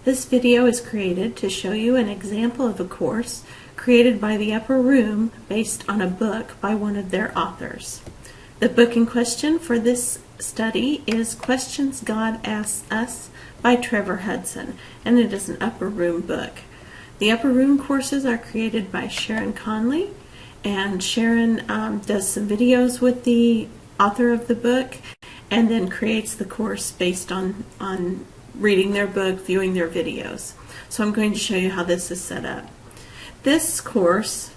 This video is created to show you an example of a course created by the Upper Room based on a book by one of their authors. The book in question for this study is Questions God Asks Us by Trevor Hudson, and it is an Upper Room book. The Upper Room courses are created by Sharon Conley, and Sharon does some videos with the author of the book and then creates the course based on reading their book, viewing their videos. So I'm going to show you how this is set up. This course,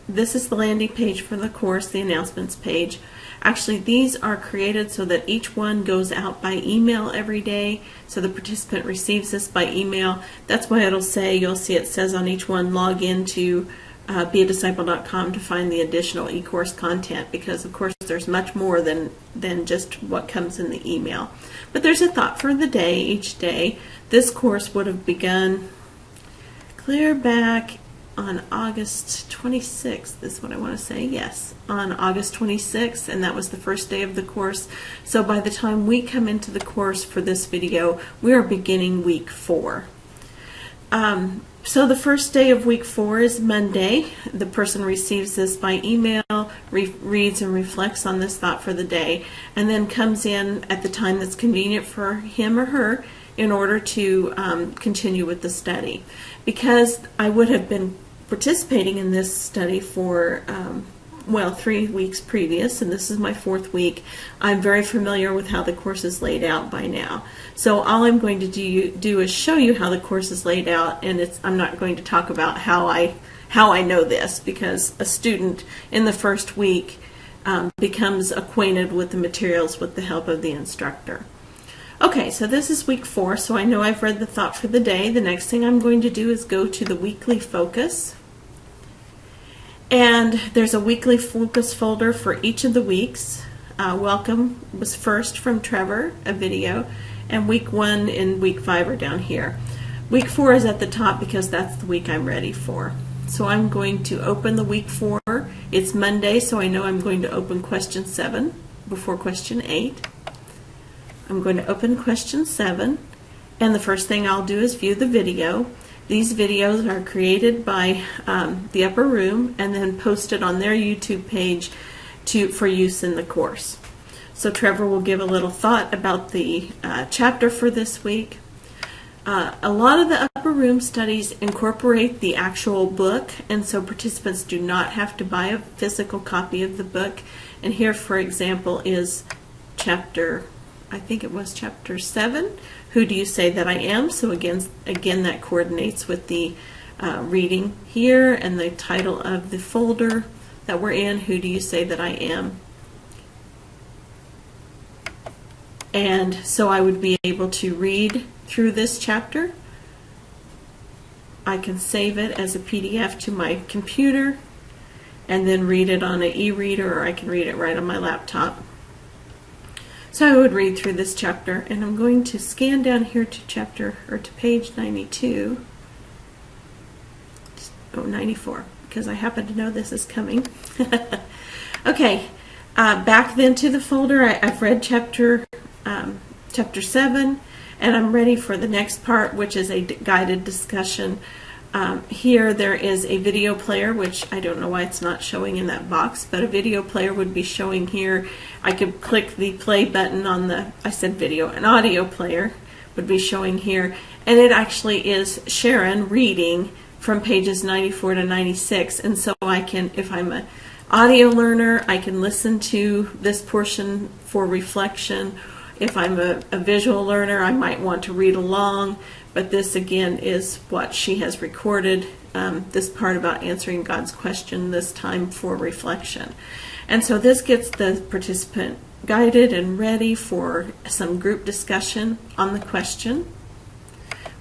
this is the landing page for the course, the announcements page. Actually, these are created so that each one goes out by email every day, so the participant receives this by email. That's why it'll say, you'll see it says on each one, log into BeADisciple.com to find the additional e-course content, because of course there's much more than just what comes in the email. But there's a thought for the day each day. This course would have begun clear back on August 26th, is what I want to say. Yes, on August 26th, and that was the first day of the course. So by the time we come into the course for this video, we are beginning week 4. So the first day of week 4 is Monday. The person receives this by email, reads and reflects on this thought for the day, and then comes in at the time that's convenient for him or her in order to continue with the study. Because I would have been participating in this study for 3 weeks previous, and this is my 4th week, I'm very familiar with how the course is laid out by now. So all I'm going to do is show you how the course is laid out, and I'm not going to talk about how I know this, because a student in the first week becomes acquainted with the materials with the help of the instructor. Okay, so this is week 4, so I know I've read the thought for the day. The next thing I'm going to do is go to the weekly focus. And there's a weekly focus folder for each of the weeks. Welcome was first from Trevor, a video, and week 1 and week 5 are down here. Week 4 is at the top because that's the week I'm ready for. So I'm going to open the week 4. It's Monday, so I know I'm going to open question 7 before question 8. I'm going to open question 7, and the first thing I'll do is view the video. These videos are created by the Upper Room and then posted on their YouTube page for use in the course. So Trevor will give a little thought about the chapter for this week. A lot of the Upper Room studies incorporate the actual book, and so participants do not have to buy a physical copy of the book. And here, for example, is I think it was chapter 7, Who Do You Say That I Am? So again that coordinates with the reading here and the title of the folder that we're in, Who Do You Say That I Am? And so I would be able to read through this chapter. I can save it as a PDF to my computer and then read it on an e-reader, or I can read it right on my laptop. So I would read through this chapter, and I'm going to scan down here to page 92. 94, because I happen to know this is coming. Okay, back then to the folder. I've read chapter 7, and I'm ready for the next part, which is a guided discussion. Here there is a video player, which I don't know why it's not showing in that box, but a video player would be showing here. I could click the play button on an audio player would be showing here, and it actually is Sharon reading from pages 94 to 96, and so I can, if I'm an audio learner, I can listen to this portion for reflection. If I'm a visual learner, I might want to read along. But this again is what she has recorded, this part about answering God's question, this time for reflection. And so this gets the participant guided and ready for some group discussion on the question,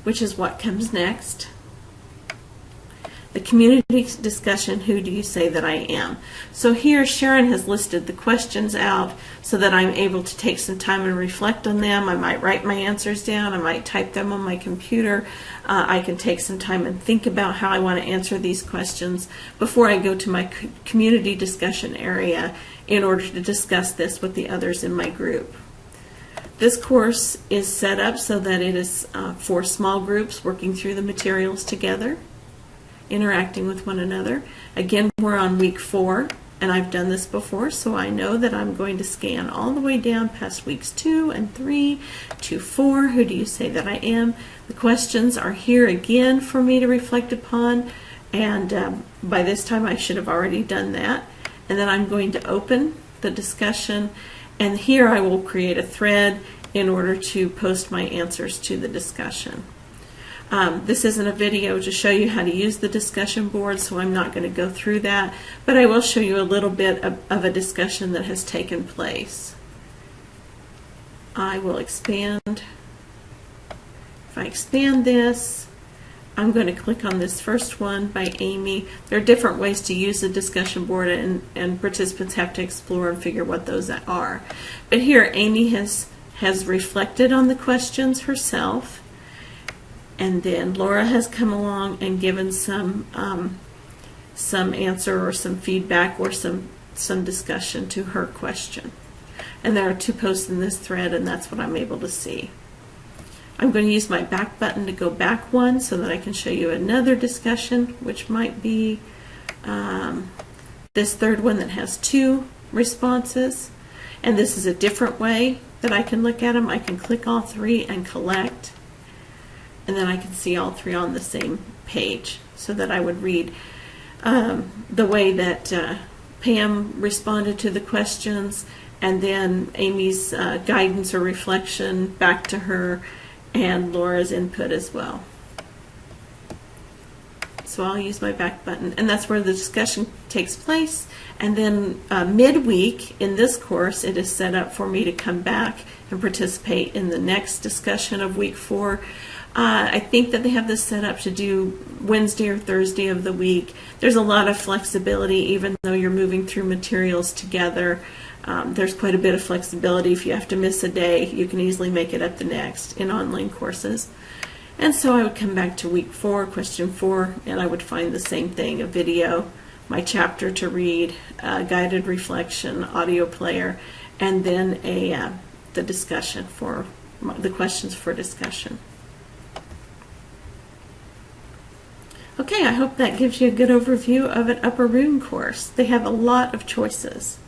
which is what comes next. The community discussion, Who Do You Say That I Am? So here Sharon has listed the questions out so that I'm able to take some time and reflect on them. I might write my answers down. I might type them on my computer. I can take some time and think about how I want to answer these questions before I go to my community discussion area in order to discuss this with the others in my group. This course is set up so that it is for small groups working through the materials together, interacting with one another. Again, we're on week 4, and I've done this before, so I know that I'm going to scan all the way down past weeks 2 and 3 to 4. Who do you say that I am? The questions are here again for me to reflect upon, and by this time I should have already done that. And then I'm going to open the discussion, and here I will create a thread in order to post my answers to the discussion. This isn't a video to show you how to use the discussion board, so I'm not going to go through that, but I will show you a little bit of a discussion that has taken place. I will expand. If I expand this, I'm going to click on this first one by Amy. There are different ways to use the discussion board, and participants have to explore and figure what those are. But here, Amy has reflected on the questions herself, and then Laura has come along and given some answer or some feedback or some discussion to her question. And there are 2 posts in this thread, and that's what I'm able to see. I'm going to use my back button to go back one so that I can show you another discussion, which might be this third one that has 2 responses. And this is a different way that I can look at them. I can click all 3 and collect, and then I can see all 3 on the same page, so that I would read the way that Pam responded to the questions, and then Amy's guidance or reflection back to her, and Laura's input as well. So I'll use my back button, and that's where the discussion takes place. And then midweek in this course, it is set up for me to come back and participate in the next discussion of week 4. I think that they have this set up to do Wednesday or Thursday of the week. There's a lot of flexibility, even though you're moving through materials together. There's quite a bit of flexibility. If you have to miss a day, you can easily make it up the next in online courses. And so I would come back to week 4, question 4, and I would find the same thing: a video, my chapter to read, guided reflection, audio player, and then the discussion for the questions for discussion. Okay, I hope that gives you a good overview of an upper room course. They have a lot of choices.